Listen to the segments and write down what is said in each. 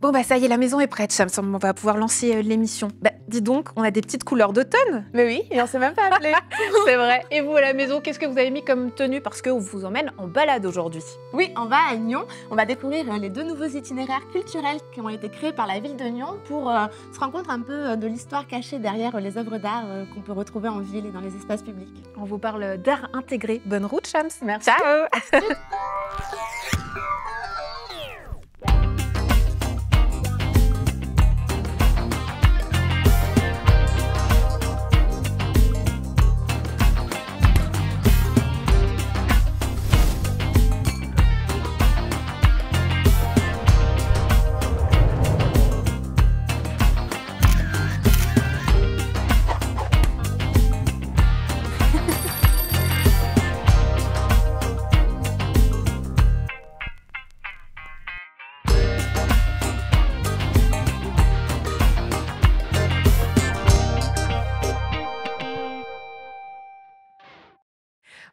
Bon, bah ça y est, la maison est prête, Chams. On va pouvoir lancer l'émission. Bah, dis donc, on a des petites couleurs d'automne. Mais oui, et on s'est même pas appelé. C'est vrai. Et vous, à la maison, qu'est-ce que vous avez mis comme tenue? Parce qu'on vous emmène en balade aujourd'hui. Oui, on va à Nyon. On va découvrir les deux nouveaux itinéraires culturels qui ont été créés par la ville de Nyon pour se rendre compte un peu de l'histoire cachée derrière les œuvres d'art qu'on peut retrouver en ville et dans les espaces publics. On vous parle d'art intégré. Bonne route, Chams. Merci. Ciao.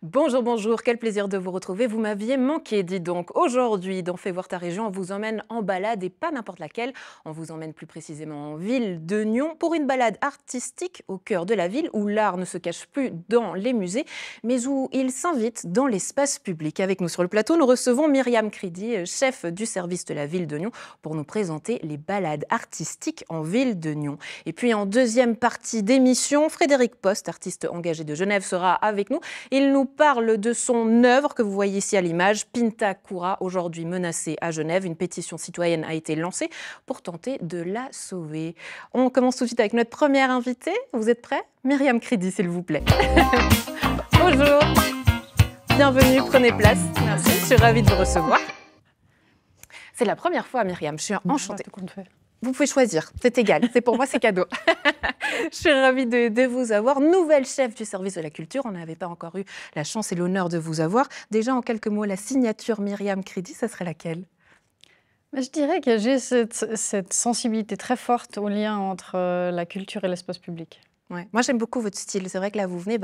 Bonjour, bonjour, quel plaisir de vous retrouver. Vous m'aviez manqué, dis donc. Aujourd'hui, dans Fais voir ta région, on vous emmène en balade et pas n'importe laquelle. On vous emmène plus précisément en ville de Nyon pour une balade artistique au cœur de la ville où l'art ne se cache plus dans les musées, mais où il s'invite dans l'espace public. Avec nous sur le plateau, nous recevons Myriam Kridi, chef du service de la ville de Nyon, pour nous présenter les balades artistiques en ville de Nyon. Et puis en deuxième partie d'émission, Frédéric Post, artiste engagé de Genève, sera avec nous. Il nous parle de son œuvre que vous voyez ici à l'image, Pinta Koura, aujourd'hui menacée à Genève. Une pétition citoyenne a été lancée pour tenter de la sauver. On commence tout de suite avec notre première invitée. Vous êtes prêts? Myriam Kridi, s'il vous plaît. Bonjour, bienvenue, prenez place. Merci, je suis ravie de vous recevoir. C'est la première fois, Myriam, je suis enchantée. Vous pouvez choisir, c'est égal, c'est pour moi, c'est cadeau. Je suis ravie de vous avoir. Nouvelle chef du service de la culture, on n'avait pas encore eu la chance et l'honneur de vous avoir. Déjà, en quelques mots, la signature Myriam Kridi, ça serait laquelle? Je dirais que j'ai cette sensibilité très forte au lien entre la culture et l'espace public. Ouais. Moi, j'aime beaucoup votre style. C'est vrai que là, vous venez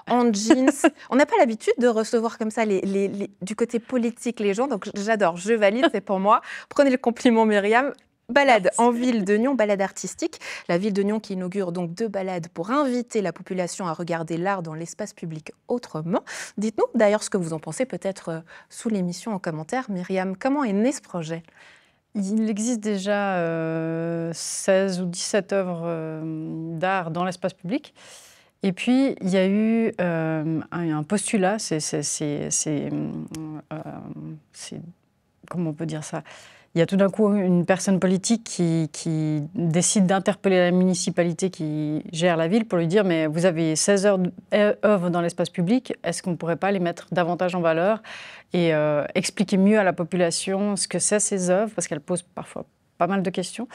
en jeans. On n'a pas l'habitude de recevoir comme ça du côté politique les gens, donc j'adore, je valide, c'est pour moi. Prenez le compliment, Myriam. Balade en ville de Nyon, balade artistique. La ville de Nyon qui inaugure donc 2 balades pour inviter la population à regarder l'art dans l'espace public autrement. Dites-nous d'ailleurs ce que vous en pensez, peut-être sous l'émission en commentaire. Myriam, comment est né ce projet? Il existe déjà 16 ou 17 œuvres d'art dans l'espace public. Et puis, il y a eu un postulat, comment on peut dire ça? Il y a tout d'un coup une personne politique qui décide d'interpeller la municipalité qui gère la ville pour lui dire « mais vous avez 16 œuvres dans l'espace public, est-ce qu'on ne pourrait pas les mettre davantage en valeur et expliquer mieux à la population ce que c'est ces œuvres ?» parce qu'elles posent parfois pas mal de questions.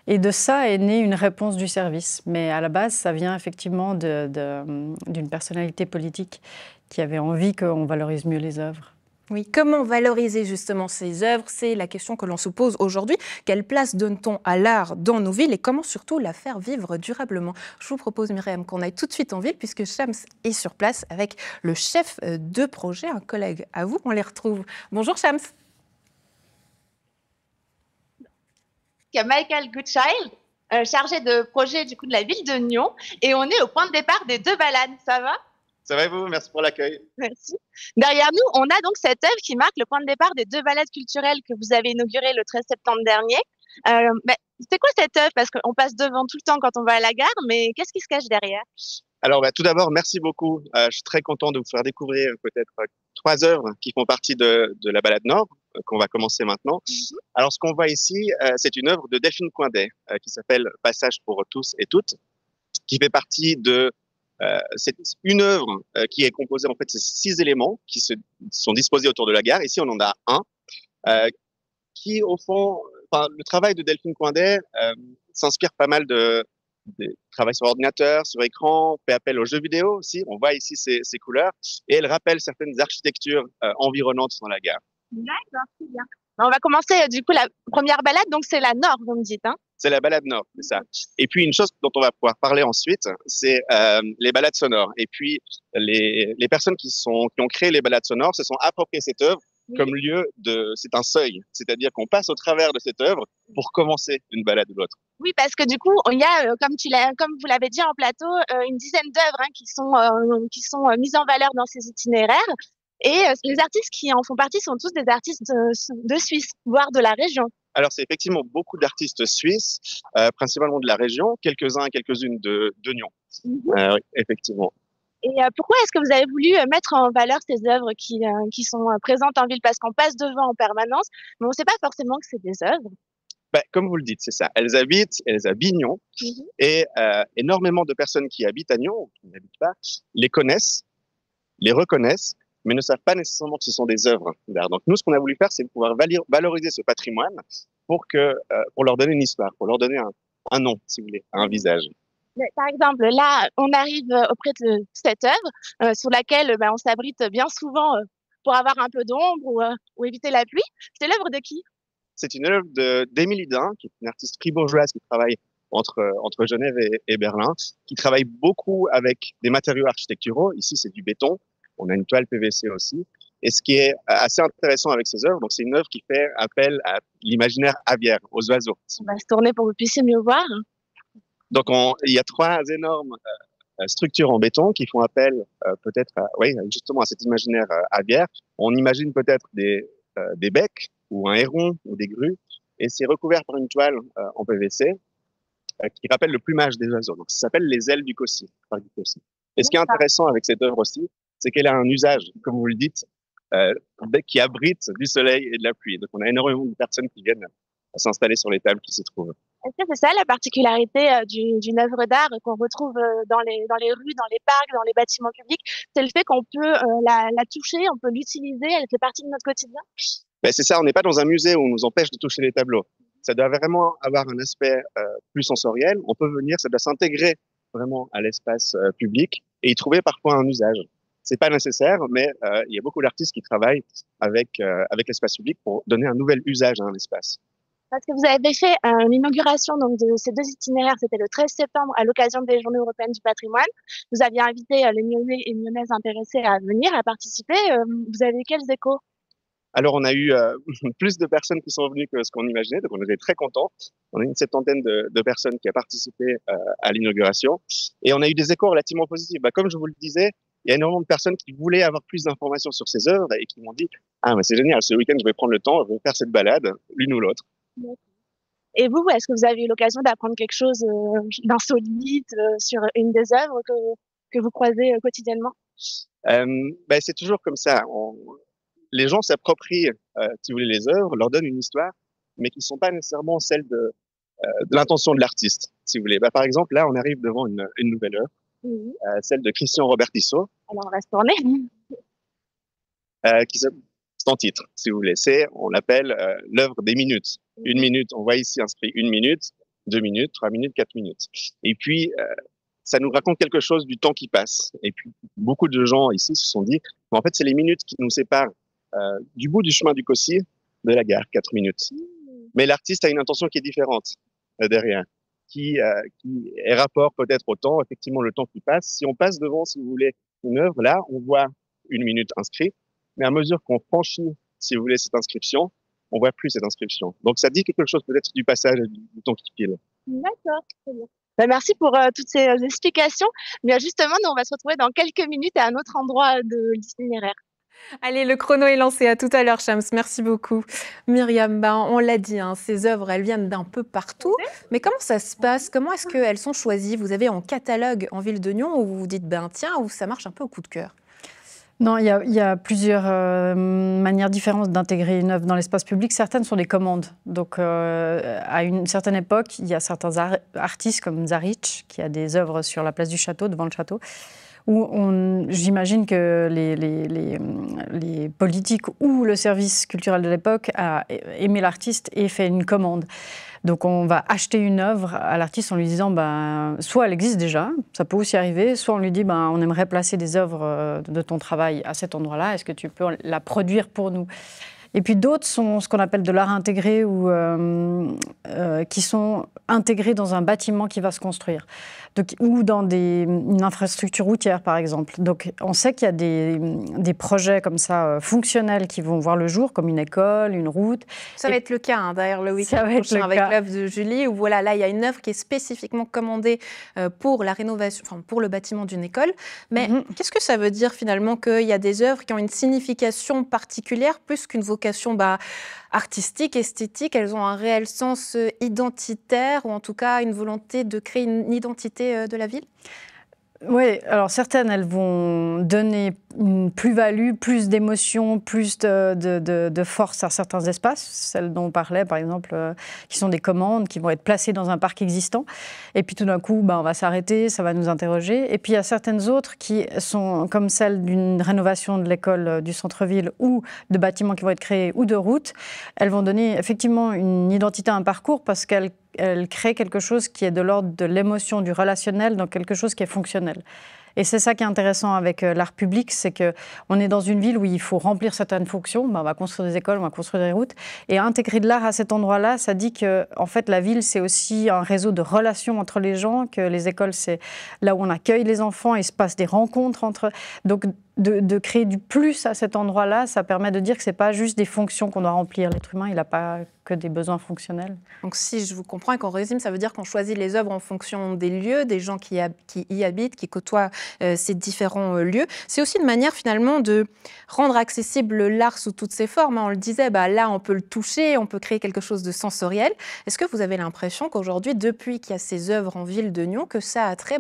Et de ça est née une réponse du service. Mais à la base, ça vient effectivement d'une personnalité politique qui avait envie qu'on valorise mieux les œuvres. Oui, comment valoriser justement ces œuvres? C'est la question que l'on se pose aujourd'hui. Quelle place donne-t-on à l'art dans nos villes et comment surtout la faire vivre durablement? Je vous propose, Myriam, qu'on aille tout de suite en ville puisque Chams est sur place avec le chef de projet, un collègue à vous. On les retrouve. Bonjour Chams. Michael Goodchild, chargé de projet du coup de la ville de Nyon, et on est au point de départ des 2 balades. Ça va? Ça va et vous? Merci pour l'accueil. Merci. Derrière nous, on a donc cette œuvre qui marque le point de départ des 2 balades culturelles que vous avez inaugurées le 13 septembre dernier. C'est quoi cette œuvre? Parce qu'on passe devant tout le temps quand on va à la gare, mais qu'est-ce qui se cache derrière? Alors, tout d'abord, merci beaucoup. Je suis très content de vous faire découvrir peut-être 3 œuvres qui font partie de la balade Nord, qu'on va commencer maintenant. Alors, ce qu'on voit ici, c'est une œuvre de Delphine Coindet qui s'appelle Passage pour tous et toutes, qui fait partie de... c'est une œuvre qui est composée en fait de 6 éléments qui sont disposés autour de la gare. Ici, on en a un qui, au fond, le travail de Delphine Coindet s'inspire pas mal de travail sur ordinateur, sur écran, fait appel aux jeux vidéo aussi. On voit ici ces couleurs et elle rappelle certaines architectures environnantes dans la gare. D'accord, c'est bien. On va commencer du coup la première balade, donc c'est la Nord, vous me dites, hein? C'est la balade Nord, c'est ça. Et puis une chose dont on va pouvoir parler ensuite, c'est les balades sonores. Et puis les personnes qui ont créé les balades sonores se sont appropriées cette œuvre comme lieu de... C'est un seuil, c'est-à-dire qu'on passe au travers de cette œuvre pour commencer une balade ou l'autre. Oui, parce que du coup, il y a, comme vous l'avez dit en plateau, une dizaine d'œuvres hein, qui sont mises en valeur dans ces itinéraires. Et les artistes qui en font partie sont tous des artistes de Suisse, voire de la région. Alors, c'est effectivement beaucoup d'artistes suisses, principalement de la région, quelques-uns et quelques-unes de Nyon. Oui, effectivement. Et pourquoi est-ce que vous avez voulu mettre en valeur ces œuvres qui sont présentes en ville? Parce qu'on passe devant en permanence, mais on ne sait pas forcément que c'est des œuvres. Comme vous le dites, c'est ça. Elles habitent Nyon, et énormément de personnes qui habitent à Nyon, ou qui n'habitent pas, les connaissent, les reconnaissent, mais ne savent pas nécessairement que ce sont des œuvres d'art. Donc nous, ce qu'on a voulu faire, c'est pouvoir valoriser ce patrimoine pour leur donner une histoire, pour leur donner un nom, si vous voulez, un visage. Par exemple, là, on arrive auprès de cette œuvre sur laquelle on s'abrite bien souvent pour avoir un peu d'ombre ou éviter la pluie. C'est l'œuvre de qui? C'est une œuvre d'Émilie Dain, qui est une artiste fribourgeoise qui travaille entre Genève et Berlin, qui travaille beaucoup avec des matériaux architecturaux. Ici, c'est du béton. On a une toile PVC aussi. Et ce qui est assez intéressant avec ces œuvres, donc c'est une œuvre qui fait appel à l'imaginaire aviaire, aux oiseaux. On va se tourner pour que vous puissiez mieux voir. Donc, il y a 3 énormes structures en béton qui font appel peut-être justement à cet imaginaire aviaire. On imagine peut-être des becs ou un héron ou des grues, et c'est recouvert par une toile en PVC qui rappelle le plumage des oiseaux. Donc, ça s'appelle les ailes du Caussy. Et ce qui est intéressant avec cette œuvre aussi, c'est qu'elle a un usage, comme vous le dites, qui abrite du soleil et de la pluie. Donc, on a énormément de personnes qui viennent s'installer sur les tables qui s'y trouvent. Est-ce que c'est ça la particularité d'une œuvre d'art qu'on retrouve dans les rues, dans les parcs, dans les bâtiments publics? C'est le fait qu'on peut la toucher, on peut l'utiliser, elle fait partie de notre quotidien? C'est ça, on n'est pas dans un musée où on nous empêche de toucher les tableaux. Ça doit vraiment avoir un aspect plus sensoriel. On peut venir, ça doit s'intégrer vraiment à l'espace public et y trouver parfois un usage. C'est pas nécessaire, mais il y a beaucoup d'artistes qui travaillent avec l'espace public pour donner un nouvel usage à un espace. Parce que vous avez fait l'inauguration donc de ces 2 itinéraires, c'était le 13 septembre à l'occasion des Journées européennes du patrimoine. Vous aviez invité les Nyonnais et Nyonnaises intéressés à venir, à participer. Vous avez eu quels échos? Alors, on a eu plus de personnes qui sont venues que ce qu'on imaginait, donc on était très contents. On a une 70aine de personnes qui ont participé à l'inauguration, et on a eu des échos relativement positifs. Comme je vous le disais, il y a énormément de personnes qui voulaient avoir plus d'informations sur ces œuvres et qui m'ont dit « Ah, mais c'est génial, ce week-end, je vais prendre le temps, je vais faire cette balade, l'une ou l'autre. » Et vous, est-ce que vous avez eu l'occasion d'apprendre quelque chose d'insolite sur une des œuvres que vous croisez quotidiennement? C'est toujours comme ça. Les gens s'approprient, si vous voulez, les œuvres, leur donnent une histoire, mais qui ne sont pas nécessairement celles de l'intention de l'artiste, si vous voulez. Par exemple, là, on arrive devant une nouvelle œuvre, celle de Christian Robert Tissot. Alors, on va se tourner. Son titre, si vous voulez, on l'appelle l'œuvre des minutes. 1 minute, on voit ici inscrit 1 minute, 2 minutes, 3 minutes, 4 minutes. Et puis, ça nous raconte quelque chose du temps qui passe. Et puis, beaucoup de gens ici se sont dit, en fait, c'est les minutes qui nous séparent du bout du chemin du Caussy de la gare, 4 minutes. Mais l'artiste a une intention qui est différente derrière, qui est rapport peut-être au temps, effectivement, le temps qui passe. Si on passe devant, si vous voulez, une œuvre, là, on voit 1 minute inscrite, mais à mesure qu'on franchit, si vous voulez, cette inscription, on voit plus cette inscription. Donc, ça dit quelque chose peut-être du passage et du temps qui file. D'accord, très bien. Merci pour toutes ces explications. Mais justement, nous, on va se retrouver dans quelques minutes à un autre endroit de l'itinéraire. Allez, le chrono est lancé. À tout à l'heure, Shams. Merci beaucoup. Myriam, on l'a dit, ces œuvres, elles viennent d'un peu partout. Mais comment ça se passe? Comment est-ce qu'elles sont choisies? Vous avez un catalogue en ville de Nyon où vous vous dites, tiens, où ça marche un peu au coup de cœur? Non, il y a plusieurs manières différentes d'intégrer une œuvre dans l'espace public. Certaines sont des commandes. Donc, à une certaine époque, il y a certains artistes comme Zaric, qui a des œuvres sur la place du château, devant le château, où j'imagine que les politiques ou le service culturel de l'époque a aimé l'artiste et fait une commande. Donc on va acheter une œuvre à l'artiste en lui disant soit elle existe déjà, ça peut aussi arriver, soit on lui dit on aimerait placer des œuvres de ton travail à cet endroit-là, est-ce que tu peux la produire pour nous? Et puis d'autres sont ce qu'on appelle de l'art intégré ou qui sont intégrés dans un bâtiment qui va se construire. Donc, ou dans une infrastructure routière, par exemple. Donc, on sait qu'il y a des projets comme ça fonctionnels qui vont voir le jour, comme une école, une route. Ça va être le cas, hein, d'ailleurs, le week-end prochain avec l'œuvre de Julie, où voilà, là, il y a une œuvre qui est spécifiquement commandée pour la rénovation, enfin, pour le bâtiment d'une école. Mais qu'est-ce que ça veut dire finalement qu'il y a des œuvres qui ont une signification particulière plus qu'une vocation artistique, esthétique? Elles ont un réel sens identitaire ou en tout cas une volonté de créer une identité de la ville? Oui, alors certaines, elles vont donner une plus-value, plus d'émotion, plus de force à certains espaces. Celles dont on parlait, par exemple, qui sont des commandes, qui vont être placées dans un parc existant. Et puis tout d'un coup, on va s'arrêter, ça va nous interroger. Et puis il y a certaines autres qui sont comme celle d'une rénovation de l'école du centre-ville ou de bâtiments qui vont être créés ou de routes. Elles vont donner effectivement une identité à un parcours parce qu'elles crée quelque chose qui est de l'ordre de l'émotion, du relationnel, donc quelque chose qui est fonctionnel. Et c'est ça qui est intéressant avec l'art public, c'est qu'on est dans une ville où il faut remplir certaines fonctions. On va construire des écoles, on va construire des routes. Et intégrer de l'art à cet endroit-là, ça dit que en fait, la ville, c'est aussi un réseau de relations entre les gens, que les écoles, c'est là où on accueille les enfants, il se passe des rencontres entre... Donc, de créer du plus à cet endroit-là, ça permet de dire que ce n'est pas juste des fonctions qu'on doit remplir. L'être humain, il n'a pas que des besoins fonctionnels. Donc si je vous comprends et qu'on résume, ça veut dire qu'on choisit les œuvres en fonction des lieux, des gens qui y habitent, qui côtoient ces différents lieux. C'est aussi une manière finalement de rendre accessible l'art sous toutes ses formes. On le disait, là on peut le toucher, on peut créer quelque chose de sensoriel. Est-ce que vous avez l'impression qu'aujourd'hui, depuis qu'il y a ces œuvres en ville de Nyon, que ça attrait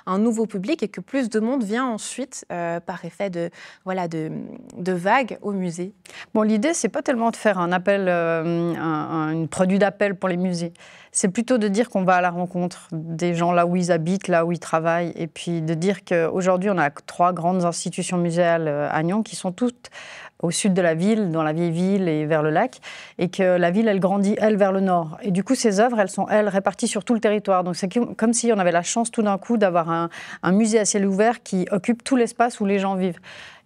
un nouveau public et que plus de monde vient ensuite par effet de vagues au musée? Bon, l'idée, c'est pas tellement de faire un appel, un produit d'appel pour les musées. C'est plutôt de dire qu'on va à la rencontre des gens là où ils habitent, là où ils travaillent, et puis de dire qu'aujourd'hui, on a 3 grandes institutions muséales à Nyon qui sont toutes au sud de la ville, dans la vieille ville et vers le lac, et que la ville, elle grandit, elle, vers le nord. Et du coup, ces œuvres, elles sont, elles, réparties sur tout le territoire. Donc, c'est comme si on avait la chance, tout d'un coup, d'avoir un musée à ciel ouvert qui occupe tout l'espace où les gens vivent.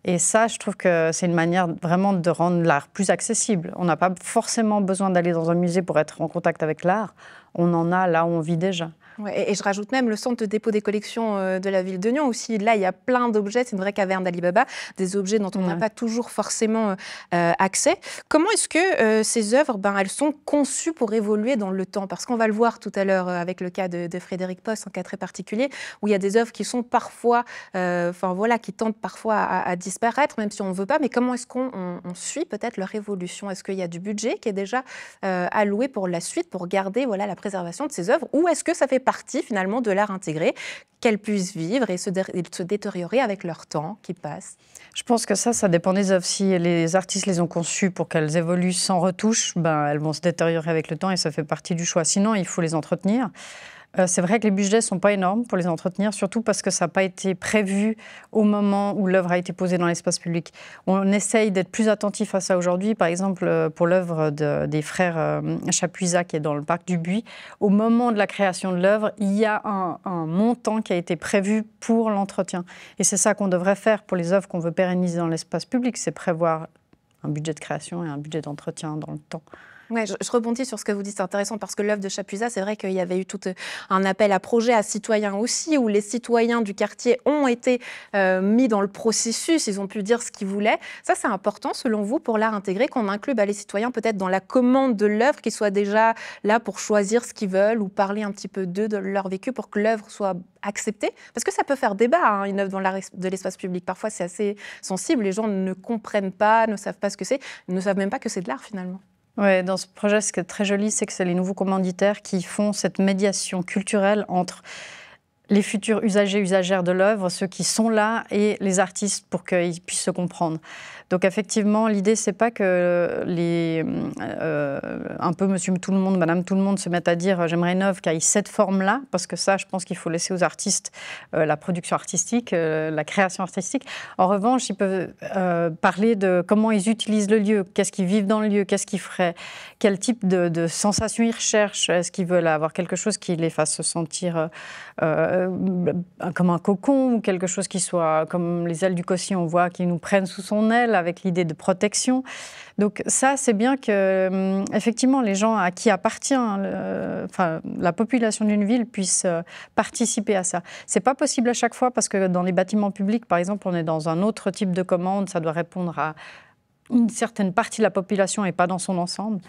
Et ça, je trouve que c'est une manière vraiment de rendre l'art plus accessible. On n'a pas forcément besoin d'aller dans un musée pour être en contact avec l'art. On en a là où on vit déjà. Ouais, et je rajoute même le centre de dépôt des collections de la ville de Nyon aussi. Là, il y a plein d'objets, c'est une vraie caverne d'Ali Baba, des objets dont on n'a pas toujours forcément accès. Comment est-ce que ces œuvres, elles sont conçues pour évoluer dans le temps? Parce qu'on va le voir tout à l'heure avec le cas de Frédéric Post, un cas très particulier, où il y a des œuvres qui sont parfois, qui tentent parfois à disparaître, même si on ne veut pas. Mais comment est-ce qu'on suit peut-être leur évolution? Est-ce qu'il y a du budget qui est déjà alloué pour la suite, pour garder la préservation de ces œuvres? Ou est-ce que ça fait partie finalement de l'art intégré, qu'elles puissent vivre et se détériorer avec leur temps qui passe? Je pense que ça dépend des œuvres. Si les artistes les ont conçues pour qu'elles évoluent sans retouche, elles vont se détériorer avec le temps et ça fait partie du choix. Sinon, il faut les entretenir. C'est vrai que les budgets ne sont pas énormes pour les entretenir, surtout parce que ça n'a pas été prévu au moment où l'œuvre a été posée dans l'espace public. On essaye d'être plus attentif à ça aujourd'hui. Par exemple, pour l'œuvre des frères Chapuisat, qui est dans le parc du Buis, au moment de la création de l'œuvre, il y a un montant qui a été prévu pour l'entretien. Et c'est ça qu'on devrait faire pour les œuvres qu'on veut pérenniser dans l'espace public, c'est prévoir un budget de création et un budget d'entretien dans le temps. Ouais, je rebondis sur ce que vous dites, c'est intéressant parce que l'œuvre de Chapuisat, c'est vrai qu'il y avait eu tout un appel à projet à citoyens aussi, où les citoyens du quartier ont été mis dans le processus, ils ont pu dire ce qu'ils voulaient. Ça, c'est important, selon vous, pour l'art intégré, qu'on inclue les citoyens peut-être dans la commande de l'œuvre, qu'ils soient déjà là pour choisir ce qu'ils veulent ou parler un petit peu d'eux, de leur vécu, pour que l'œuvre soit acceptée. Parce que ça peut faire débat, une œuvre de l'espace public. Parfois, c'est assez sensible, les gens ne comprennent pas, ne savent pas ce que c'est, ne savent même pas que c'est de l'art, finalement. Oui, dans ce projet, ce qui est très joli, c'est que c'est les nouveaux commanditaires qui font cette médiation culturelle entre les futurs usagers, usagères de l'œuvre, ceux qui sont là, et les artistes pour qu'ils puissent se comprendre. Donc effectivement, l'idée, c'est pas que un peu monsieur tout le monde, madame tout le monde se mettent à dire j'aimerais une œuvre qui ait cette forme-là, parce que ça, je pense qu'il faut laisser aux artistes la production artistique, la création artistique. En revanche, ils peuvent parler de comment ils utilisent le lieu, qu'est-ce qu'ils vivent dans le lieu, qu'est-ce qu'ils feraient, quel type de sensations ils recherchent, est-ce qu'ils veulent avoir quelque chose qui les fasse se sentir comme un cocon ou quelque chose qui soit comme les ailes du cossi, on voit, qui nous prennent sous son aile avec l'idée de protection. Donc ça, c'est bien que, effectivement, les gens à qui appartient, la population d'une ville puisse participer à ça. C'est pas possible à chaque fois parce que dans les bâtiments publics, par exemple, on est dans un autre type de commande, ça doit répondre à une certaine partie de la population et pas dans son ensemble.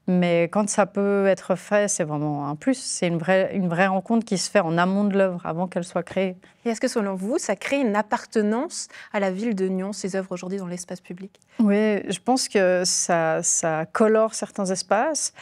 Mais quand ça peut être fait, c'est vraiment un plus. C'est une vraie rencontre qui se fait en amont de l'œuvre, avant qu'elle soit créée. Et est-ce que selon vous, ça crée une appartenance à la ville de Nyon, ces œuvres aujourd'hui dans l'espace public? Oui, je pense que ça colore certains espaces,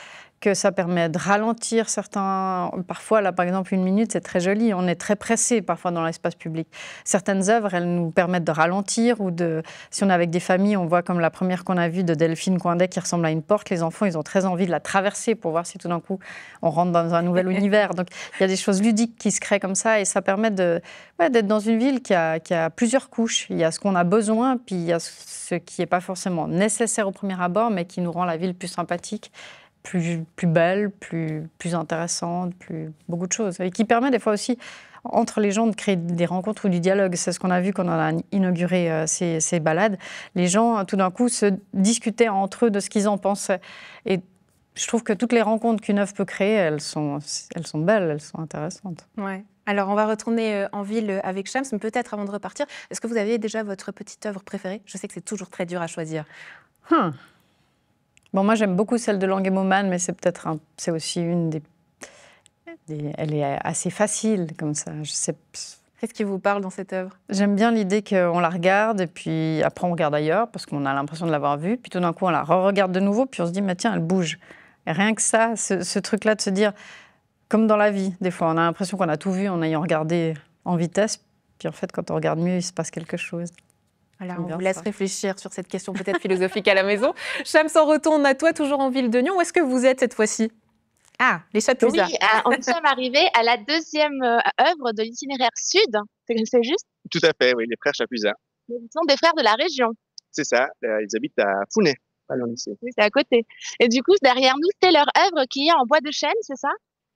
que ça permet de ralentir certains... Parfois, là, par exemple, 1 minute, c'est très joli. On est très pressé, parfois, dans l'espace public. Certaines œuvres, elles nous permettent de ralentir ou de... Si on est avec des familles, on voit comme la première qu'on a vue de Delphine Coindet qui ressemble à une porte. Les enfants, ils ont très envie de la traverser pour voir si tout d'un coup, on rentre dans un nouvel univers. Donc, il y a des choses ludiques qui se créent comme ça et ça permet d'être dans une ville qui a plusieurs couches. Il y a ce qu'on a besoin, puis il y a ce qui n'est pas forcément nécessaire au premier abord, mais qui nous rend la ville plus sympathique, plus belle, plus intéressante, beaucoup de choses. Et qui permet des fois aussi, entre les gens, de créer des rencontres ou du dialogue. C'est ce qu'on a vu quand on a inauguré ces balades. Les gens, tout d'un coup, se discutaient entre eux de ce qu'ils en pensaient. Et je trouve que toutes les rencontres qu'une œuvre peut créer, elles sont belles, elles sont intéressantes. Ouais. Alors, on va retourner en ville avec Shams, mais peut-être avant de repartir, est-ce que vous avez déjà votre petite œuvre préférée? Je sais que c'est toujours très dur à choisir. Bon, moi, j'aime beaucoup celle de Langemoman, mais c'est aussi une des... Elle est assez facile, comme ça. Qu'est-ce qui vous parle dans cette œuvre? J'aime bien l'idée qu'on la regarde, et puis après, on regarde ailleurs, parce qu'on a l'impression de l'avoir vue, puis tout d'un coup, on la re-regarde de nouveau, puis on se dit, mais tiens, elle bouge. Et rien que ça, ce truc-là de se dire, comme dans la vie, des fois, on a l'impression qu'on a tout vu en ayant regardé en vitesse, puis en fait, quand on regarde mieux, il se passe quelque chose. Alors, on vous laisse réfléchir sur cette question peut-être philosophique à la maison. Shams, on retourne à toi, toujours en ville de Nyon. Où est-ce que vous êtes cette fois-ci? Ah, les Chapuzas. Oui, nous sommes arrivés à la deuxième œuvre de l'itinéraire sud. C'est juste? Tout à fait, oui, les frères Chapuzas. Ils sont des frères de la région. C'est ça, ils habitent à Founet, pas loin d'ici. Oui, c'est à côté. Et du coup, derrière nous, c'est leur œuvre qui est en bois de chêne, c'est ça?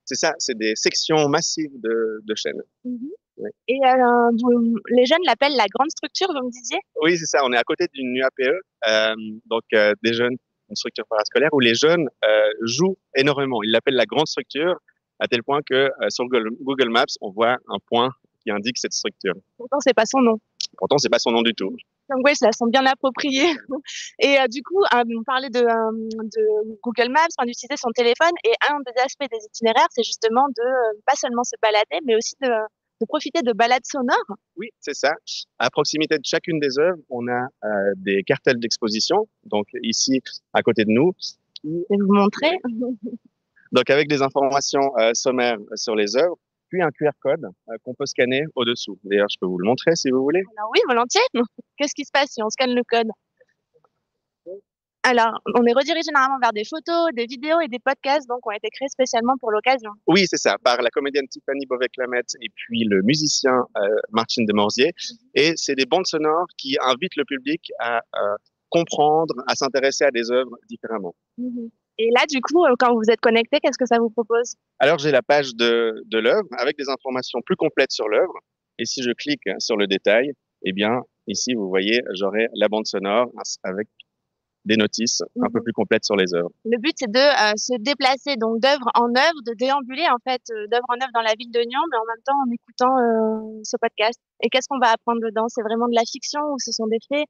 C'est ça, c'est des sections massives de chêne. Oui. Et les jeunes l'appellent la grande structure, vous me disiez? Oui, c'est ça, on est à côté d'une UAPE, donc des jeunes, une structure parascolaire où les jeunes jouent énormément. Ils l'appellent la grande structure, à tel point que sur Google Maps, on voit un point qui indique cette structure. Pourtant, c'est pas son nom. Pourtant, c'est pas son nom du tout. Donc oui, ça sont bien appropriés. Et du coup, on parlait de Google Maps, d'utiliser son téléphone. Et un des aspects des itinéraires, c'est justement de pas seulement se balader, mais aussi de profiter de balades sonores. Oui, c'est ça. À proximité de chacune des œuvres, on a des cartels d'exposition. Donc ici, à côté de nous. Je vais vous montrer. Donc avec des informations sommaires sur les œuvres, puis un QR code qu'on peut scanner au-dessous. D'ailleurs, je peux vous le montrer si vous voulez. Alors oui, volontiers. Qu'est-ce qui se passe si on scanne le code? Alors, on est redirigé généralement vers des photos, des vidéos et des podcasts, donc ont été créés spécialement pour l'occasion. Oui, c'est ça, par la comédienne Tiffany Beauvais-Clamette et puis le musicien Martin Demorzier. Et c'est des bandes sonores qui invitent le public à comprendre, à s'intéresser à des œuvres différemment. Et là, du coup, quand vous êtes connecté, qu'est-ce que ça vous propose? Alors, j'ai la page de l'œuvre avec des informations plus complètes sur l'œuvre. Et si je clique sur le détail, eh bien, ici, vous voyez, j'aurai la bande sonore avec des notices un peu plus complètes sur les œuvres. Le but, c'est de se déplacer donc d'œuvre en œuvre, de déambuler en fait d'œuvre en œuvre dans la ville de Nyon, mais en même temps en écoutant ce podcast. Et qu'est-ce qu'on va apprendre dedans? C'est vraiment de la fiction ou ce sont des faits?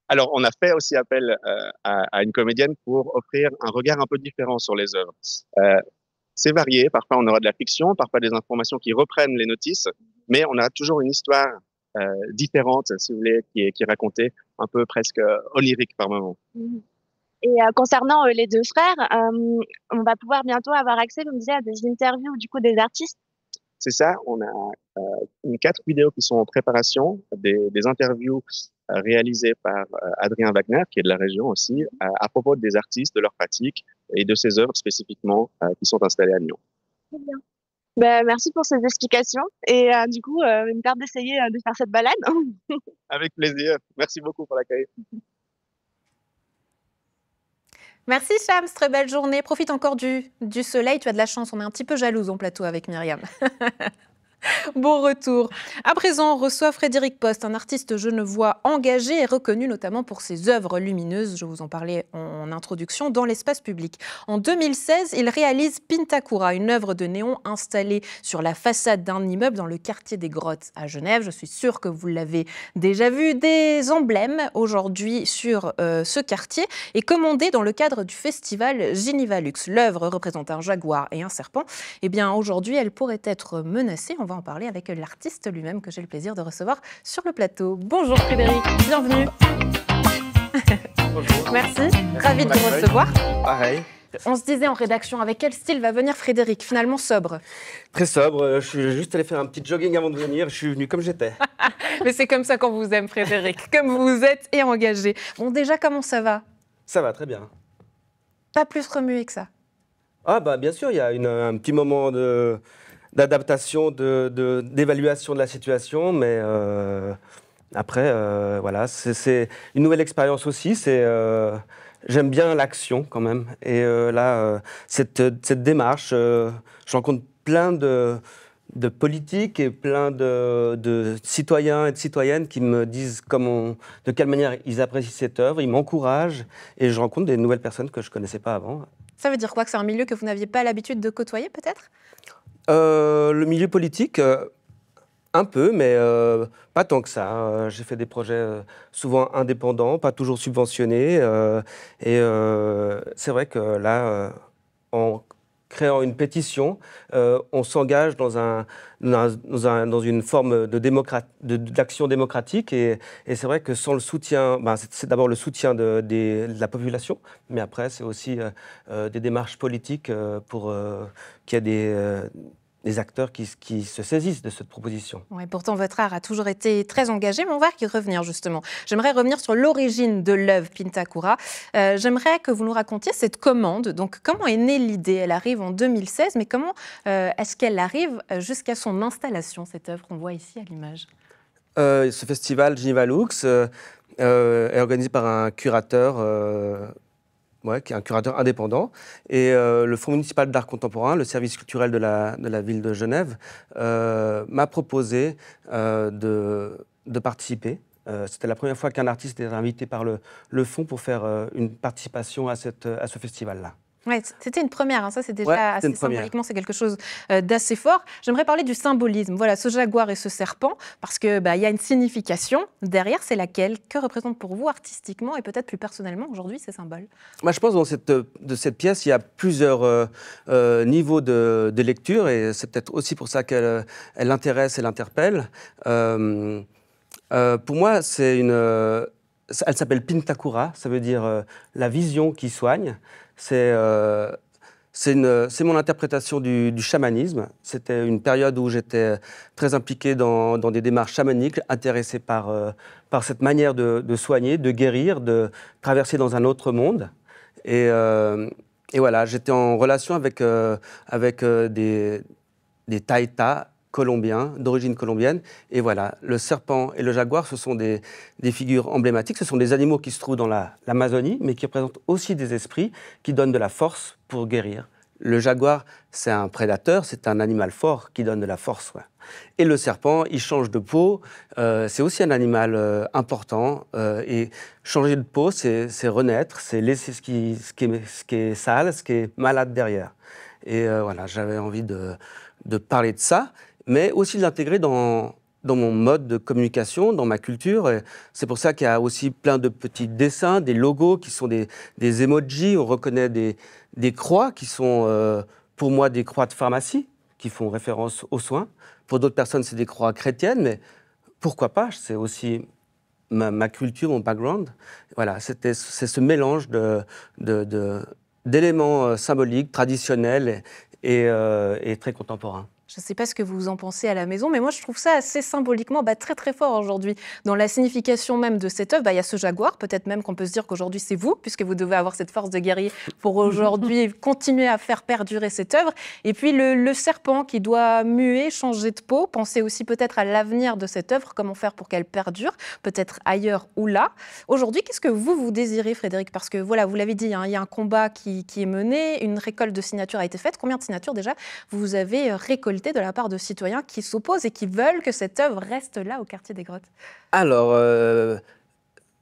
Alors, on a fait aussi appel à une comédienne pour offrir un regard un peu différent sur les œuvres. C'est varié, parfois on aura de la fiction, parfois des informations qui reprennent les notices, mais on a toujours une histoire différente, si vous voulez, qui est racontée un peu presque onirique par moment. Et concernant les deux frères, on va pouvoir bientôt avoir accès, vous me disiez, à des interviews du coup des artistes. C'est ça, on a 4 vidéos qui sont en préparation, des interviews réalisées par Adrien Wagner, qui est de la région aussi, à propos des artistes, de leurs pratiques et de ces œuvres spécifiquement qui sont installées à Nyon. Très bien. Ben, merci pour ces explications. Et du coup, il me tarde d'essayer de faire cette balade. Avec plaisir. Merci beaucoup pour l'accueil. Merci Shams, très belle journée. Profite encore du soleil, tu as de la chance, on est un petit peu jalouse en plateau avec Myriam. Bon retour. À présent, on reçoit Frédéric Post, un artiste genevois engagé et reconnu notamment pour ses œuvres lumineuses, je vous en parlais en introduction, dans l'espace public. En 2016, il réalise Pintakura, une œuvre de néon installée sur la façade d'un immeuble dans le quartier des Grottes à Genève. Je suis sûre que vous l'avez déjà vu. Des emblèmes aujourd'hui sur ce quartier et commandés dans le cadre du festival Ginivalux. L'œuvre représente un jaguar et un serpent. Eh bien, aujourd'hui, elle pourrait être menacée. On va en parler avec l'artiste lui-même que j'ai le plaisir de recevoir sur le plateau. Bonjour Frédéric, bienvenue. Bonjour. Merci, ravi de vous recevoir. Pareil. On se disait en rédaction, avec quel style va venir Frédéric? Finalement sobre. Très sobre. Je suis juste allé faire un petit jogging avant de venir. Je suis venu comme j'étais. Mais c'est comme ça qu'on vous aime Frédéric, comme vous êtes et engagé. Bon, déjà, comment ça va? Ça va très bien. Pas plus remué que ça? Ah bah bien sûr, il y a un petit moment d'adaptation, d'évaluation de la situation, mais après, voilà, c'est une nouvelle expérience aussi. J'aime bien l'action quand même. Et là, cette démarche, je rencontre plein de politiques et plein de citoyens et de citoyennes qui me disent de quelle manière ils apprécient cette œuvre, ils m'encouragent et je rencontre des nouvelles personnes que je ne connaissais pas avant. Ça veut dire quoi? Que c'est un milieu que vous n'aviez pas l'habitude de côtoyer peut-être? Le milieu politique, un peu, mais pas tant que ça. J'ai fait des projets souvent indépendants, pas toujours subventionnés. Et c'est vrai que là, en créant une pétition, on s'engage dans une forme d'action démocratique. Et c'est vrai que sans le soutien, c'est d'abord le soutien de la population, mais après, c'est aussi des démarches politiques pour qu'il y ait des acteurs qui se saisissent de cette proposition. Oui, pourtant, votre art a toujours été très engagé, mais on va y revenir justement. J'aimerais revenir sur l'origine de l'œuvre Pintakura. J'aimerais que vous nous racontiez cette commande. Donc, comment est née l'idée? Elle arrive en 2016, mais comment est-ce qu'elle arrive jusqu'à son installation, cette œuvre qu'on voit ici à l'image? Ce festival Ginivalux est organisé par un curateur qui est un curateur indépendant. Et le Fonds municipal d'art contemporain, le service culturel de la ville de Genève, m'a proposé de participer. C'était la première fois qu'un artiste était invité par le Fonds pour faire une participation à ce festival-là. Ouais, c'était une première, hein. Ça c'est déjà assez symboliquement, c'est quelque chose d'assez fort. J'aimerais parler du symbolisme. Voilà, ce jaguar et ce serpent, parce qu'il y a une signification derrière, c'est laquelle? Que représentent pour vous artistiquement et peut-être plus personnellement aujourd'hui ces symboles? Moi, je pense que dans cette pièce, il y a plusieurs niveaux de lecture et c'est peut-être aussi pour ça qu'elle intéresse et l'interpelle. Pour moi, elle s'appelle Pintakura, ça veut dire la vision qui soigne. C'est mon interprétation du chamanisme. C'était une période où j'étais très impliqué dans des démarches chamaniques, intéressé par cette manière de soigner, de guérir, de traverser dans un autre monde. Et voilà, j'étais en relation avec des taïtas colombiens, d'origine colombienne. Et voilà, le serpent et le jaguar, ce sont des figures emblématiques. Ce sont des animaux qui se trouvent dans l'Amazonie, mais qui représentent aussi des esprits qui donnent de la force pour guérir. Le jaguar, c'est un prédateur, c'est un animal fort qui donne de la force. Ouais. Et le serpent, il change de peau, c'est aussi un animal important. Et changer de peau, c'est renaître, c'est laisser ce qui est sale, ce qui est malade derrière. Et voilà, j'avais envie de parler de ça, mais aussi de l'intégrer dans mon mode de communication, dans ma culture. Et c'est pour ça qu'il y a aussi plein de petits dessins, des logos qui sont des emojis. On reconnaît des croix qui sont, pour moi, des croix de pharmacie, qui font référence aux soins. Pour d'autres personnes, c'est des croix chrétiennes, mais pourquoi pas? C'est aussi ma culture, mon background. Voilà, c'est ce mélange d'éléments symboliques, traditionnels et très contemporains. Je ne sais pas ce que vous en pensez à la maison, mais moi je trouve ça assez symboliquement très très fort aujourd'hui. Dans la signification même de cette œuvre, il y a ce jaguar, peut-être même qu'on peut se dire qu'aujourd'hui c'est vous, puisque vous devez avoir cette force de guerrier pour aujourd'hui continuer à faire perdurer cette œuvre. Et puis le serpent qui doit muer, changer de peau, penser aussi peut-être à l'avenir de cette œuvre, comment faire pour qu'elle perdure, peut-être ailleurs ou là. Aujourd'hui, qu'est-ce que vous désirez, Frédéric? Parce que voilà, vous l'avez dit, hein, il y a un combat qui est mené, une récolte de signatures a été faite. Combien de signatures déjà vous avez récolté révoltés de la part de citoyens qui s'opposent et qui veulent que cette œuvre reste là au quartier des Grottes? Alors,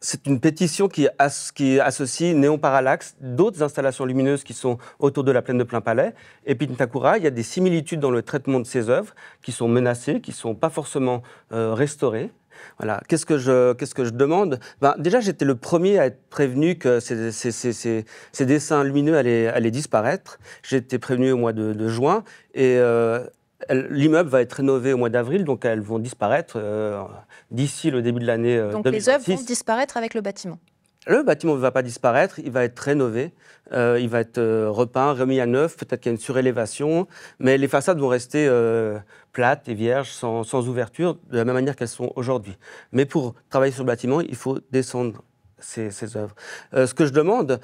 c'est une pétition qui associe Néon Parallax, d'autres installations lumineuses qui sont autour de la plaine de Plainpalais. Et Pintakura, il y a des similitudes dans le traitement de ces œuvres qui sont menacées, qui ne sont pas forcément restaurées. Voilà. Qu'est-ce que je demande? Déjà, j'étais le premier à être prévenu que ces dessins lumineux allaient disparaître. J'ai été prévenu au mois de juin et l'immeuble va être rénové au mois d'avril, donc elles vont disparaître d'ici le début de l'année 2026. Donc les œuvres vont disparaître avec le bâtiment? Le bâtiment ne va pas disparaître, il va être rénové, il va être repeint, remis à neuf, peut-être qu'il y a une surélévation, mais les façades vont rester plates et vierges, sans ouverture, de la même manière qu'elles sont aujourd'hui. Mais pour travailler sur le bâtiment, il faut descendre ces œuvres. Ce que je demande,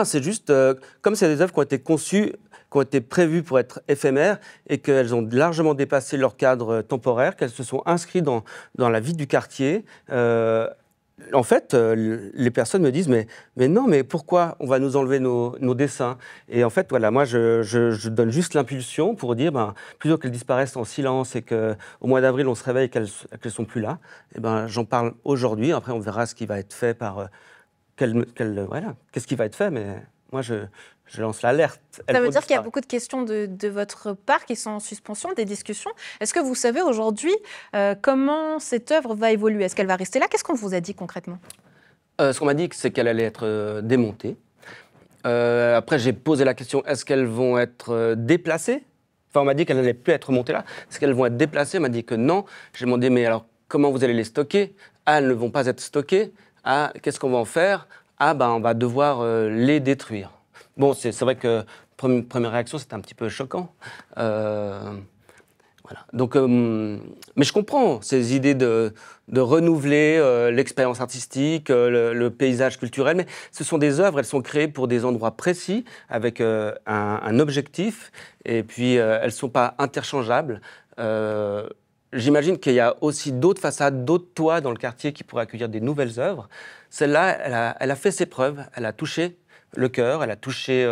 c'est juste, comme c'est des œuvres qui ont été conçues, qui ont été prévues pour être éphémères et qu'elles ont largement dépassé leur cadre temporaire, qu'elles se sont inscrites dans la vie du quartier. En fait, les personnes me disent mais non, mais pourquoi on va nous enlever nos dessins? Et en fait, voilà, moi, je donne juste l'impulsion pour dire, plutôt qu'elles disparaissent en silence et qu'au mois d'avril, on se réveille et qu'elles ne sont plus là, j'en parle aujourd'hui. Après, on verra ce qui va être fait par... qu'est-ce qui va être fait, mais moi, je lance l'alerte. Ça veut dire qu'il y a beaucoup de questions de votre part qui sont en suspension, des discussions. Est-ce que vous savez aujourd'hui comment cette œuvre va évoluer? Est-ce qu'elle va rester là? Qu'est-ce qu'on vous a dit concrètement? Ce qu'on m'a dit, c'est qu'elle allait être démontée. Après, j'ai posé la question, est-ce qu'elles vont être déplacées? Enfin, on m'a dit qu'elles n'allaient plus être montées là. Est-ce qu'elles vont être déplacées? On m'a dit que non. J'ai demandé, mais alors, comment vous allez les stocker? Elles ne vont pas être stockées. Qu'est-ce qu'on va en faire? On va devoir les détruire. Bon, c'est vrai que première réaction, c'était un petit peu choquant. Voilà. Donc, mais je comprends ces idées de renouveler l'expérience artistique, le paysage culturel, mais ce sont des œuvres, elles sont créées pour des endroits précis, avec un objectif, et puis elles ne sont pas interchangeables. J'imagine qu'il y a aussi d'autres façades, d'autres toits dans le quartier qui pourraient accueillir des nouvelles œuvres. Celle-là, elle a fait ses preuves, elle a touché le cœur, elle a touché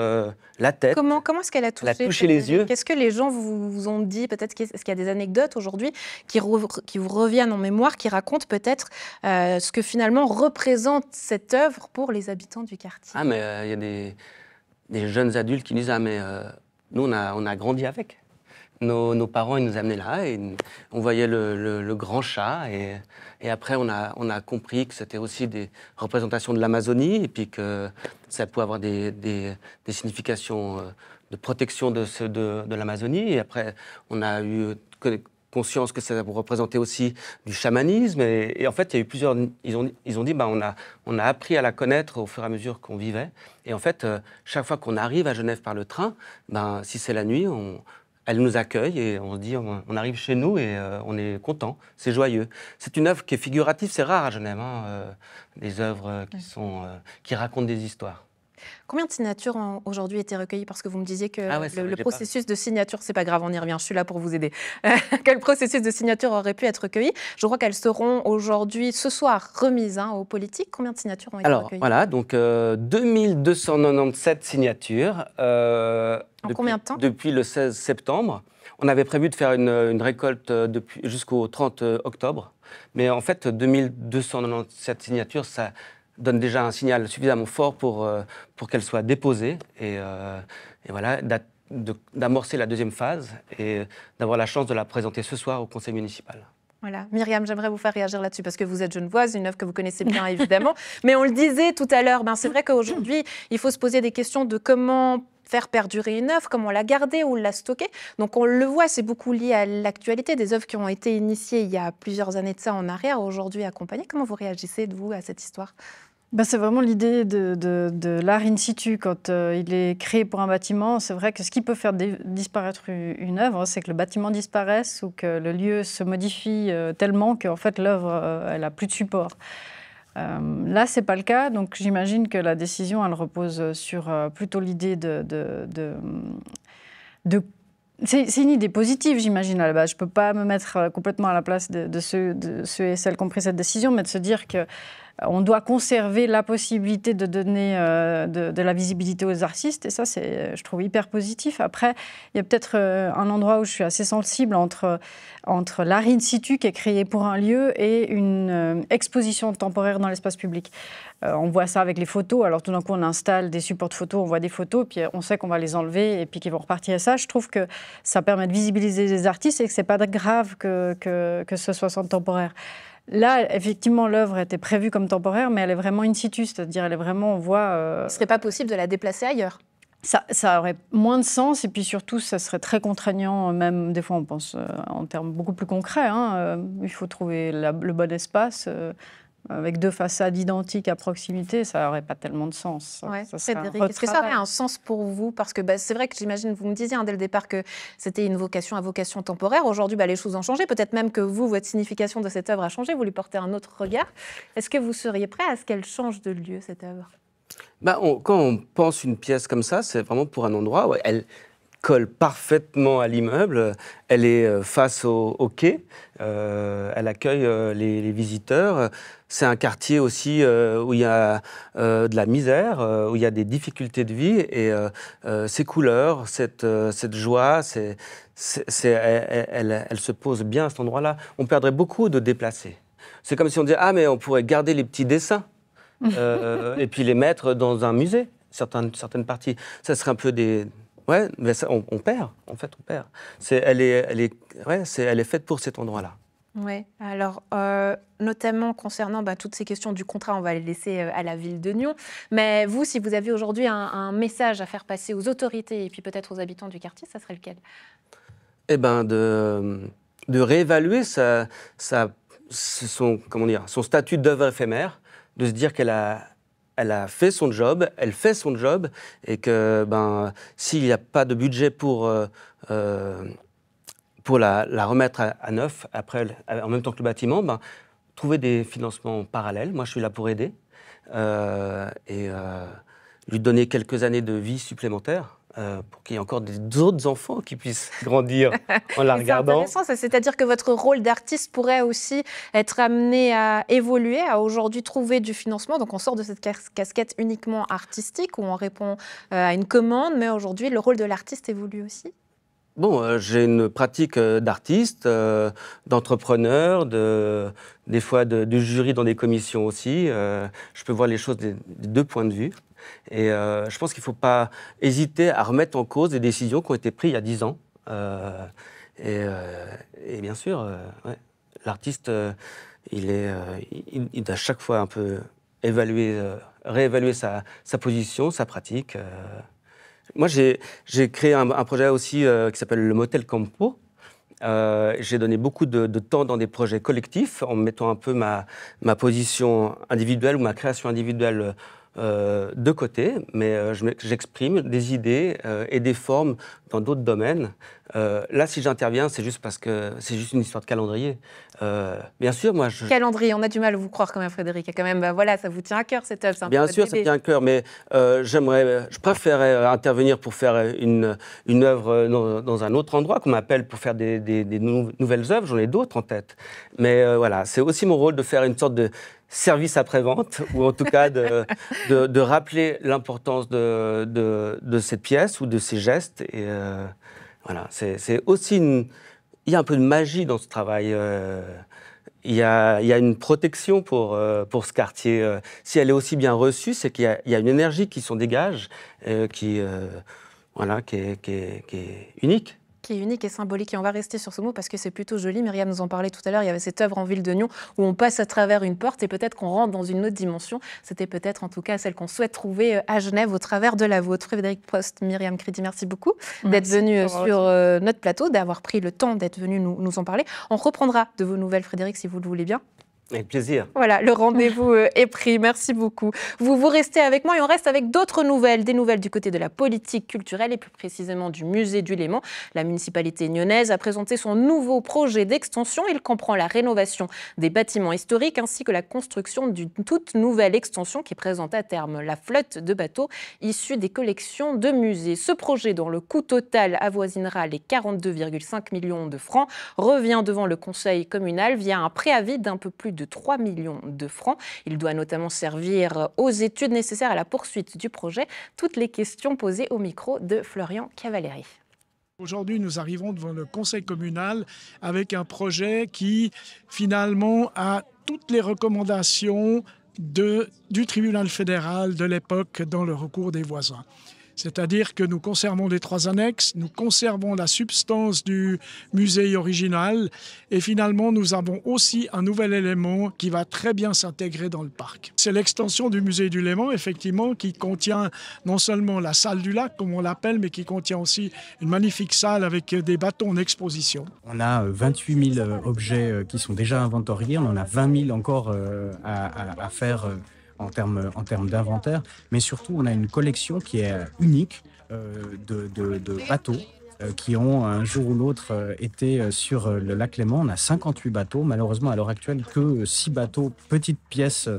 la tête. Comment est-ce qu'elle a touché? Elle a touché les yeux. Qu'est-ce que les gens vous ont dit? Peut-être est-ce qu'il y a des anecdotes aujourd'hui qui vous reviennent en mémoire, qui racontent peut-être ce que finalement représente cette œuvre pour les habitants du quartier? Mais il y a des jeunes adultes qui disent mais nous on a grandi avec. Nos parents, ils nous amenaient là et on voyait le grand chat et après on a compris que c'était aussi des représentations de l'Amazonie et puis que ça pouvait avoir des significations de protection de l'Amazonie. Et après, on a eu conscience que ça représentait aussi du chamanisme et en fait, il y a eu plusieurs... Ils ont dit, on a appris à la connaître au fur et à mesure qu'on vivait. Et en fait, chaque fois qu'on arrive à Genève par le train, si c'est la nuit, elle nous accueille et on se dit, on arrive chez nous et on est content, c'est joyeux. C'est une œuvre qui est figurative, c'est rare à Genève, des œuvres qui racontent des histoires. Combien de signatures ont aujourd'hui été recueillies? Parce que vous me disiez que le processus de signature, c'est pas grave, on y revient, je suis là pour vous aider. Que le processus de signature aurait pu être recueilli. Je crois qu'elles seront aujourd'hui, ce soir, remises aux politiques. Combien de signatures ont été recueillies? Voilà, donc 2297 signatures. En combien de temps? Depuis le 16 septembre. On avait prévu de faire une récolte jusqu'au 30 octobre. Mais en fait, 2297 signatures, ça donne déjà un signal suffisamment fort pour qu'elle soit déposée et voilà, d'amorcer la deuxième phase et d'avoir la chance de la présenter ce soir au conseil municipal. Voilà. Myriam, j'aimerais vous faire réagir là-dessus parce que vous êtes genevoise, une œuvre que vous connaissez bien évidemment. Mais on le disait tout à l'heure, c'est vrai qu'aujourd'hui, il faut se poser des questions de comment faire perdurer une œuvre, comment la garder ou la stocker. Donc on le voit, c'est beaucoup lié à l'actualité, des œuvres qui ont été initiées il y a plusieurs années de ça en arrière, aujourd'hui accompagnées. Comment vous réagissez, vous, à cette histoire? C'est vraiment l'idée de l'art in situ. Quand il est créé pour un bâtiment, c'est vrai que ce qui peut faire disparaître une œuvre, c'est que le bâtiment disparaisse ou que le lieu se modifie tellement qu'en fait l'œuvre, elle n'a plus de support. Là, ce n'est pas le cas, donc j'imagine que la décision, elle repose sur plutôt l'idée c'est une idée positive, j'imagine, à la base. Je ne peux pas me mettre complètement à la place de ceux et celles qui ont pris cette décision, mais de se dire que on doit conserver la possibilité de donner de la visibilité aux artistes, et ça, je trouve hyper positif. Après, il y a peut-être un endroit où je suis assez sensible entre l'art in situ qui est créé pour un lieu et une exposition temporaire dans l'espace public. On voit ça avec les photos. Alors tout d'un coup, on installe des supports de photos, on voit des photos, puis on sait qu'on va les enlever et puis qu'ils vont repartir. Et ça, je trouve que ça permet de visibiliser les artistes et que c'est pas grave que ce soit temporaire. Là, effectivement, l'œuvre était prévue comme temporaire, mais elle est vraiment in situ, c'est-à-dire elle est vraiment, on voit... Il ne serait pas possible de la déplacer ailleurs? Ça aurait moins de sens et puis surtout, ça serait très contraignant. Même des fois, on pense en termes beaucoup plus concrets. Il faut trouver le bon espace. Avec 2 façades identiques à proximité, ça n'aurait pas tellement de sens. Ouais. Frédéric, est-ce que ça aurait un sens pour vous? Parce que c'est vrai que j'imagine, vous me disiez dès le départ que c'était une vocation à vocation temporaire. Aujourd'hui, les choses ont changé. Peut-être même que vous, votre signification de cette œuvre a changé. Vous lui portez un autre regard. Est-ce que vous seriez prêt à ce qu'elle change de lieu, cette œuvre? Quand on pense une pièce comme ça, c'est vraiment pour un endroit où elle colle parfaitement à l'immeuble. Elle est face au quai. Elle accueille les visiteurs. C'est un quartier aussi où il y a de la misère, où il y a des difficultés de vie. Et ces couleurs, cette joie, elle se pose bien à cet endroit-là. On perdrait beaucoup de déplacés. C'est comme si on disait « Ah, mais on pourrait garder les petits dessins et puis les mettre dans un musée, certaines parties. » Ça serait un peu des... Ouais, mais ça, on perd, en fait, on perd. Elle est faite pour cet endroit-là. Oui, alors notamment concernant toutes ces questions du contrat, on va les laisser à la ville de Nyon. Mais vous, si vous aviez aujourd'hui un message à faire passer aux autorités et puis peut-être aux habitants du quartier, ça serait lequel? Eh bien, de réévaluer son statut d'œuvre éphémère, de se dire qu'elle a fait son job, elle fait son job, et que s'il n'y a pas de budget pour la remettre à neuf, après, en même temps que le bâtiment, trouver des financements parallèles. Moi, je suis là pour aider et lui donner quelques années de vie supplémentaires. Pour qu'il y ait encore d'autres enfants qui puissent grandir en la regardant. C'est intéressant, c'est-à-dire que votre rôle d'artiste pourrait aussi être amené à évoluer, à aujourd'hui trouver du financement. Donc on sort de cette casquette uniquement artistique où on répond à une commande, mais aujourd'hui le rôle de l'artiste évolue aussi. Bon, j'ai une pratique d'artiste, d'entrepreneur, des fois de jury dans des commissions aussi. Je peux voir les choses des 2 points de vue. Et je pense qu'il ne faut pas hésiter à remettre en cause des décisions qui ont été prises il y a 10 ans. Et bien sûr, l'artiste, il doit chaque fois un peu réévaluer sa position, sa pratique. Moi, j'ai créé un projet aussi qui s'appelle le Motel Campo. J'ai donné beaucoup de temps dans des projets collectifs en mettant un peu ma position individuelle ou ma création individuelle de côté, mais j'exprime des idées et des formes dans d'autres domaines. Là, si j'interviens, c'est juste parce que c'est juste une histoire de calendrier. Bien sûr, moi... Calendrier, on a du mal à vous croire quand même, Frédéric. Quand même, ça vous tient à cœur, cette œuvre. Bien sûr, ça tient à cœur, mais je préférerais intervenir pour faire une œuvre dans un autre endroit, qu'on m'appelle pour faire des nouvelles œuvres. J'en ai d'autres en tête. Mais voilà, c'est aussi mon rôle de faire une sorte de service après-vente, ou en tout cas de rappeler l'importance de cette pièce ou de ces gestes. Et voilà, c'est aussi il y a un peu de magie dans ce travail. Il y a une protection pour ce quartier. Si elle est aussi bien reçue, c'est qu'il y a une énergie qui s'en dégage, qui est unique. Qui est unique et symbolique. Et on va rester sur ce mot parce que c'est plutôt joli. Myriam nous en parlait tout à l'heure. Il y avait cette œuvre en ville de Nyon où on passe à travers une porte et peut-être qu'on rentre dans une autre dimension. C'était peut-être en tout cas celle qu'on souhaite trouver à Genève au travers de la vôtre. Frédéric Prost, Myriam Crédy, merci beaucoup d'être venu sur notre plateau, d'avoir pris le temps d'être venu nous en parler. On reprendra de vos nouvelles, Frédéric, si vous le voulez bien. Avec plaisir. Voilà, le rendez-vous est pris. Merci beaucoup. Vous restez avec moi et on reste avec d'autres nouvelles. Des nouvelles du côté de la politique culturelle et plus précisément du musée du Léman. La municipalité nyonnaise a présenté son nouveau projet d'extension. Il comprend la rénovation des bâtiments historiques ainsi que la construction d'une toute nouvelle extension qui présente à terme la flotte de bateaux issus des collections de musées. Ce projet, dont le coût total avoisinera les 42,5 millions de francs, revient devant le conseil communal via un préavis d'un peu plus de de 3 millions de francs. Il doit notamment servir aux études nécessaires à la poursuite du projet. Toutes les questions posées au micro de Florian Cavalieri. Aujourd'hui, nous arrivons devant le conseil communal avec un projet qui, finalement, a toutes les recommandations du tribunal fédéral de l'époque dans le recours des voisins. C'est-à-dire que nous conservons les 3 annexes, nous conservons la substance du musée original et finalement nous avons aussi un nouvel élément qui va très bien s'intégrer dans le parc. C'est l'extension du musée du Léman, effectivement, qui contient non seulement la salle du lac, comme on l'appelle, mais qui contient aussi une magnifique salle avec des bateaux en exposition. On a 28 000 objets qui sont déjà inventoriés, on en a 20 000 encore à faire en termes d'inventaire, mais surtout on a une collection qui est unique de bateaux qui ont un jour ou l'autre été sur le lac Léman. On a 58 bateaux, malheureusement à l'heure actuelle que 6 bateaux, petites pièces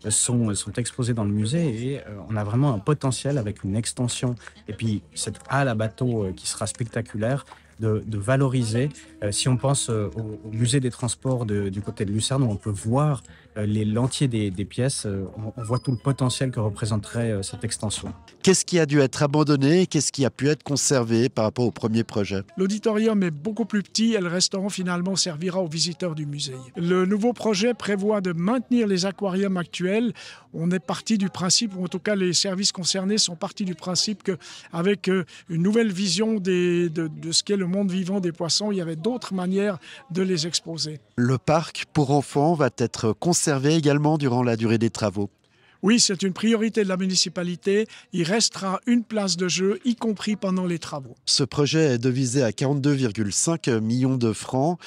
sont exposés dans le musée et on a vraiment un potentiel avec une extension et puis cette halle à bateaux qui sera spectaculaire de valoriser. Si on pense au musée des transports du côté de Lucerne, où on peut voir l'entier des pièces, on voit tout le potentiel que représenterait cette extension. Qu'est-ce qui a dû être abandonné et qu'est-ce qui a pu être conservé par rapport au premier projet? L'auditorium est beaucoup plus petit et le restaurant finalement servira aux visiteurs du musée. Le nouveau projet prévoit de maintenir les aquariums actuels. On est parti du principe, ou en tout cas les services concernés sont partis du principe qu'avec une nouvelle vision de ce qu'est le monde vivant des poissons, il y avait d'autres manières de les exposer. Le parc pour enfants va être conservé également durant la durée des travaux. Oui, c'est une priorité de la municipalité. Il restera une place de jeu, y compris pendant les travaux. Ce projet est devisé à 42,5 millions de francs.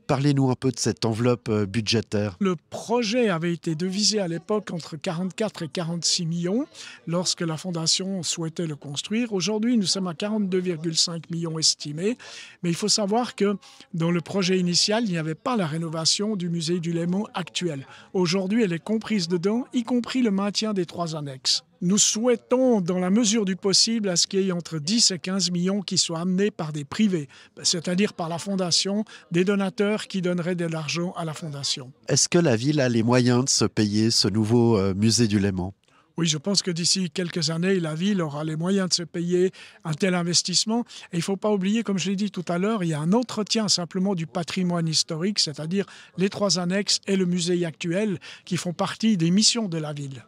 Parlez-nous un peu de cette enveloppe budgétaire. Le projet avait été devisé à l'époque entre 44 et 46 millions lorsque la Fondation souhaitait le construire. Aujourd'hui, nous sommes à 42,5 millions estimés. Mais il faut savoir que dans le projet initial, il n'y avait pas la rénovation du musée du Léman actuel. Aujourd'hui, elle est comprise dedans, y compris le maintien des 3 annexes. Nous souhaitons, dans la mesure du possible, à ce qu'il y ait entre 10 et 15 millions qui soient amenés par des privés, c'est-à-dire par la Fondation, des donateurs qui donneraient de l'argent à la Fondation. Est-ce que la ville a les moyens de se payer ce nouveau musée du Léman ? Oui, je pense que d'ici quelques années, la ville aura les moyens de se payer un tel investissement. Et il ne faut pas oublier, comme je l'ai dit tout à l'heure, il y a un entretien simplement du patrimoine historique, c'est-à-dire les 3 annexes et le musée actuel qui font partie des missions de la ville.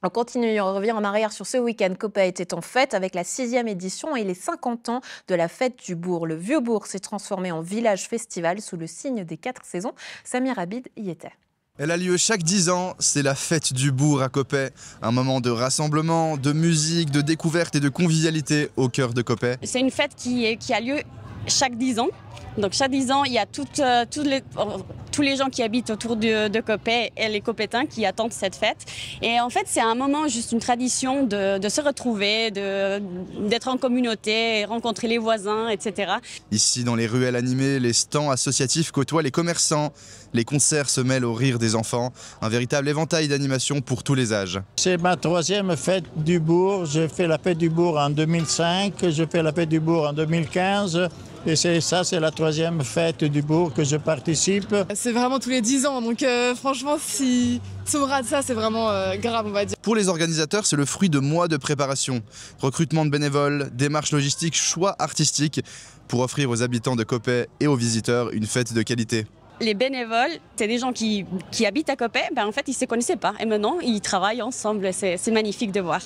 On continue, on revient en arrière sur ce week-end. Coppet était en fête avec la 6e édition et les 50 ans de la fête du bourg. Le vieux bourg s'est transformé en village festival sous le signe des 4 saisons. Samir Abid y était. Elle a lieu chaque 10 ans, c'est la fête du bourg à Coppet. Un moment de rassemblement, de musique, de découverte et de convivialité au cœur de Coppet. C'est une fête qui a lieu chaque 10 ans. Donc chaque 10 ans, il y a tous les gens qui habitent autour de Coppet et les Coppétains qui attendent cette fête. Et en fait, c'est un moment, juste une tradition de se retrouver, d'être en communauté, rencontrer les voisins, etc. Ici, dans les ruelles animées, les stands associatifs côtoient les commerçants. Les concerts se mêlent au rire des enfants. Un véritable éventail d'animations pour tous les âges. C'est ma 3e fête du bourg. J'ai fait la fête du bourg en 2005, j'ai fait la fête du bourg en 2015. Et c'est la 3e fête du bourg que je participe. C'est vraiment tous les 10 ans, donc franchement, si on rate ça, c'est vraiment grave, on va dire. Pour les organisateurs, c'est le fruit de mois de préparation. Recrutement de bénévoles, démarches logistiques, choix artistiques pour offrir aux habitants de Coppet et aux visiteurs une fête de qualité. Les bénévoles, c'est des gens qui habitent à Coppet, en fait, ils ne se connaissaient pas. Et maintenant, ils travaillent ensemble, c'est magnifique de voir.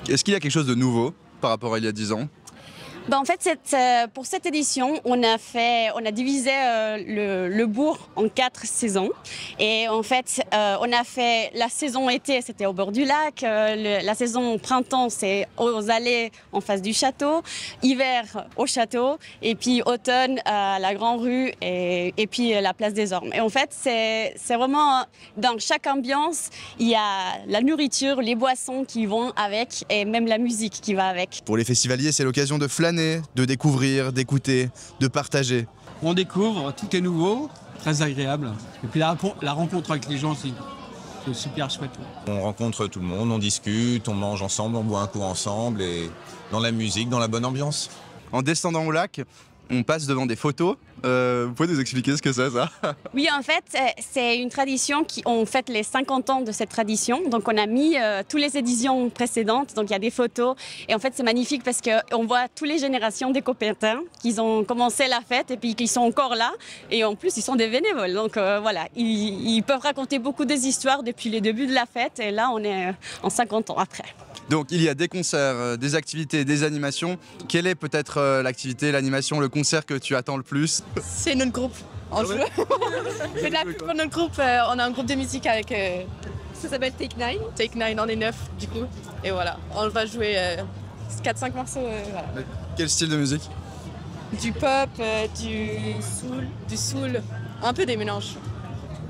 Est-ce qu'il y a quelque chose de nouveau par rapport à il y a 10 ans ? En fait, pour cette édition, on a divisé le bourg en 4 saisons. Et en fait, on a fait la saison été, c'était au bord du lac. La saison printemps, c'est aux allées en face du château. Hiver, au château. Et puis automne, à la Grande Rue et puis la place des Ormes. Et en fait, c'est vraiment, dans chaque ambiance, il y a la nourriture, les boissons qui vont avec et même la musique qui va avec. Pour les festivaliers, c'est l'occasion de flâner, de découvrir, d'écouter, de partager. On découvre, tout est nouveau, très agréable. Et puis la rencontre avec les gens, c'est super chouette. On rencontre tout le monde, on discute, on mange ensemble, on boit un coup ensemble et dans la musique, dans la bonne ambiance. En descendant au lac, on passe devant des photos. Vous pouvez nous expliquer ce que c'est, ça? Oui, en fait, c'est une tradition on fête les 50 ans de cette tradition. Donc, on a mis toutes les éditions précédentes. Donc, il y a des photos. Et en fait, c'est magnifique parce qu'on voit toutes les générations des Copéens qui ont commencé la fête et puis qui sont encore là. Et en plus, ils sont des bénévoles. Donc, voilà, ils peuvent raconter beaucoup des histoires depuis les débuts de la fête. Et là, on est en 50 ans après. Donc il y a des concerts, des activités, des animations. Quelle est peut-être l'activité, l'animation, le concert que tu attends le plus? C'est notre groupe. On joue. C'est de la pub pour notre groupe. On a un groupe de musique avec... Ça s'appelle Take Nine. Take Nine, on est 9 du coup. Et voilà, on va jouer 4-5 morceaux. Voilà. Quel style de musique? Du pop, du soul, un peu des mélanges.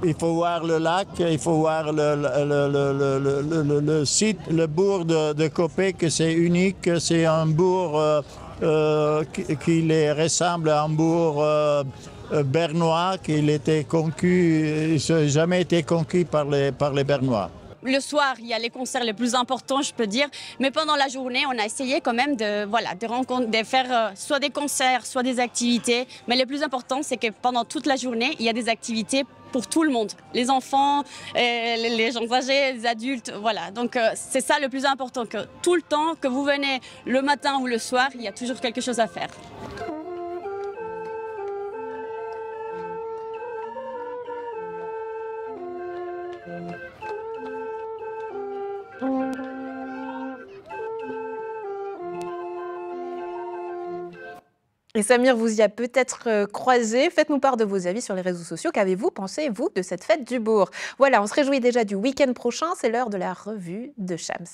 Il faut voir le lac, il faut voir le site, le bourg de Copé, que c'est unique, c'est un bourg qui ressemble à un bourg bernois, qu'il était conquis, il n'a jamais été conquis par les Bernois. Le soir, il y a les concerts les plus importants, je peux dire. Mais pendant la journée, on a essayé quand même de faire soit des concerts, soit des activités. Mais le plus important, c'est que pendant toute la journée, il y a des activités pour tout le monde. Les enfants, les gens âgés, les adultes, voilà. Donc c'est ça le plus important, que tout le temps, que vous venez le matin ou le soir, il y a toujours quelque chose à faire. Et Samir vous y a peut-être croisé. Faites-nous part de vos avis sur les réseaux sociaux. Qu'avez-vous pensé, vous, de cette fête du bourg? Voilà, on se réjouit déjà du week-end prochain. C'est l'heure de la revue de Shams.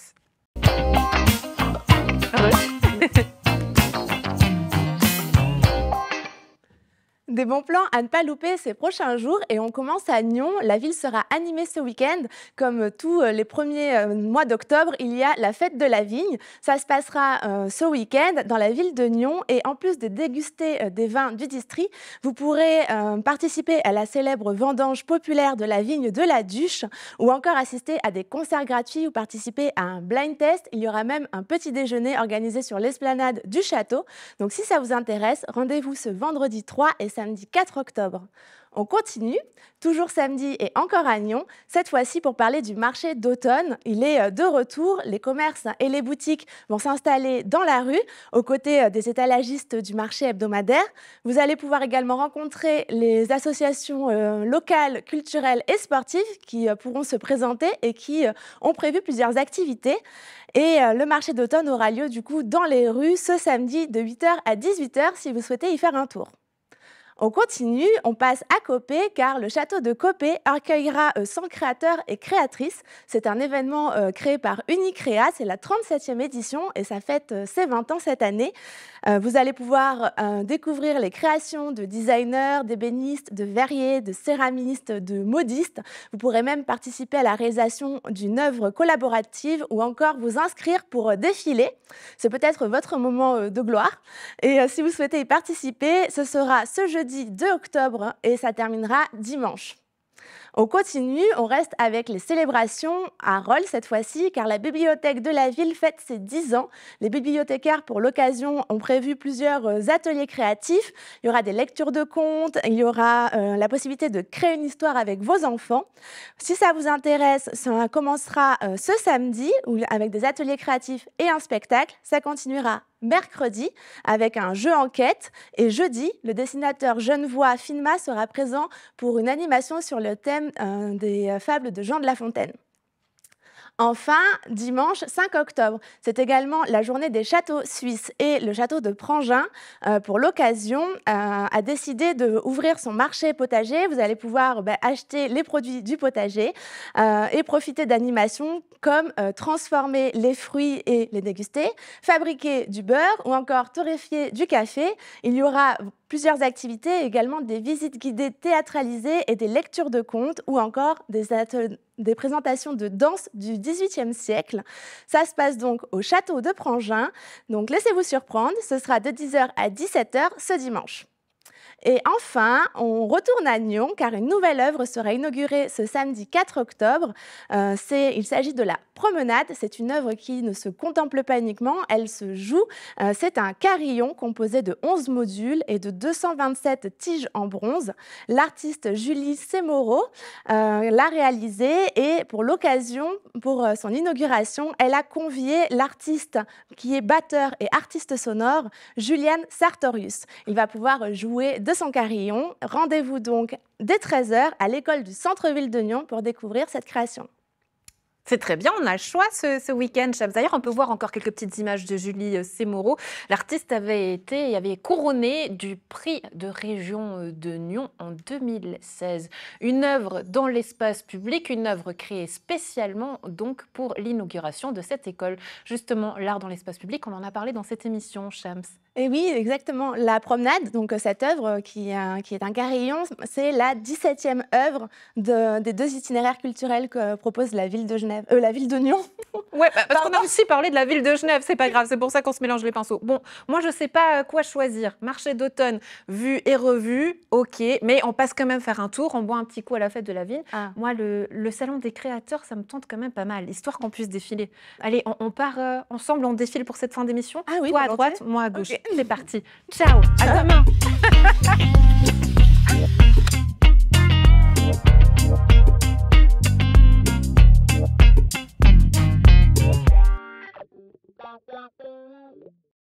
Des bons plans à ne pas louper ces prochains jours et on commence à Nyon. La ville sera animée ce week-end. Comme tous les premiers mois d'octobre, il y a la fête de la vigne. Ça se passera ce week-end dans la ville de Nyon et en plus de déguster des vins du district, vous pourrez participer à la célèbre vendange populaire de la vigne de la Duche ou encore assister à des concerts gratuits ou participer à un blind test. Il y aura même un petit déjeuner organisé sur l'esplanade du château. Donc si ça vous intéresse, rendez-vous ce vendredi 3 et samedi 4 octobre. On continue, toujours samedi et encore à Nyon, cette fois-ci pour parler du marché d'automne. Il est de retour, les commerces et les boutiques vont s'installer dans la rue, aux côtés des étalagistes du marché hebdomadaire. Vous allez pouvoir également rencontrer les associations locales, culturelles et sportives qui pourront se présenter et qui ont prévu plusieurs activités. Et le marché d'automne aura lieu du coup dans les rues ce samedi de 8h à 18h si vous souhaitez y faire un tour. On continue, on passe à Copé car le château de Copé accueillera 100 créateurs et créatrices. C'est un événement créé par Unicrea, c'est la 37e édition et ça fête ses 20 ans cette année. Vous allez pouvoir découvrir les créations de designers, d'ébénistes, de verriers, de céramistes, de modistes. Vous pourrez même participer à la réalisation d'une œuvre collaborative ou encore vous inscrire pour défiler. C'est peut-être votre moment de gloire. Et si vous souhaitez y participer, ce sera ce jeudi 2 octobre et ça terminera dimanche. On continue, on reste avec les célébrations à Rolle cette fois-ci, car la bibliothèque de la ville fête ses 10 ans. Les bibliothécaires, pour l'occasion, ont prévu plusieurs ateliers créatifs. Il y aura des lectures de contes, il y aura la possibilité de créer une histoire avec vos enfants. Si ça vous intéresse, ça commencera ce samedi avec des ateliers créatifs et un spectacle. Ça continuera mercredi avec un jeu enquête et jeudi, le dessinateur genevois Finma sera présent pour une animation sur le thème des fables de Jean de La Fontaine. Enfin, dimanche 5 octobre, c'est également la journée des châteaux suisses et le château de Prangin, pour l'occasion, a décidé d'ouvrir son marché potager. Vous allez pouvoir acheter les produits du potager et profiter d'animations comme transformer les fruits et les déguster, fabriquer du beurre ou encore torréfier du café. Il y aura plusieurs activités, également des visites guidées théâtralisées et des lectures de contes ou encore des présentations de danse du XVIIIe siècle. Ça se passe donc au château de Prangin. Donc laissez-vous surprendre, ce sera de 10h à 17h ce dimanche. Et enfin, on retourne à Nyon car une nouvelle œuvre sera inaugurée ce samedi 4 octobre. Il s'agit de la promenade. C'est une œuvre qui ne se contemple pas uniquement, elle se joue. C'est un carillon composé de 11 modules et de 227 tiges en bronze. L'artiste Julie Semoro l'a réalisé et pour l'occasion, pour son inauguration, elle a convié l'artiste qui est batteur et artiste sonore, Julian Sartorius. Il va pouvoir jouer de son carillon. Rendez-vous donc dès 13h à l'école du centre-ville de Nyon pour découvrir cette création. C'est très bien, on a le choix ce week-end. D'ailleurs, on peut voir encore quelques petites images de Julie Semoro. L'artiste avait couronné du prix de région de Nyon en 2016. Une œuvre dans l'espace public, une œuvre créée spécialement donc pour l'inauguration de cette école. Justement, l'art dans l'espace public, on en a parlé dans cette émission, Shams. Et oui, exactement. La promenade, donc cette œuvre qui est un carillon, c'est la 17e œuvre des 2 itinéraires culturels que propose la ville de Genève, la ville de Nyon. Ouais, parce qu'on a aussi parlé de la ville de Genève, c'est pas grave, c'est pour ça qu'on se mélange les pinceaux. Bon, moi je sais pas quoi choisir. Marché d'automne, vu et revu, ok, mais on passe quand même faire un tour, on boit un petit coup à la fête de la vigne. Ah. Moi, le salon des créateurs, ça me tente quand même pas mal, histoire qu'on puisse défiler. Allez, on part ensemble, on défile pour cette fin d'émission. Ah oui, toi à volontiers. droite, moi à gauche. Okay. C'est parti. Ciao, à demain.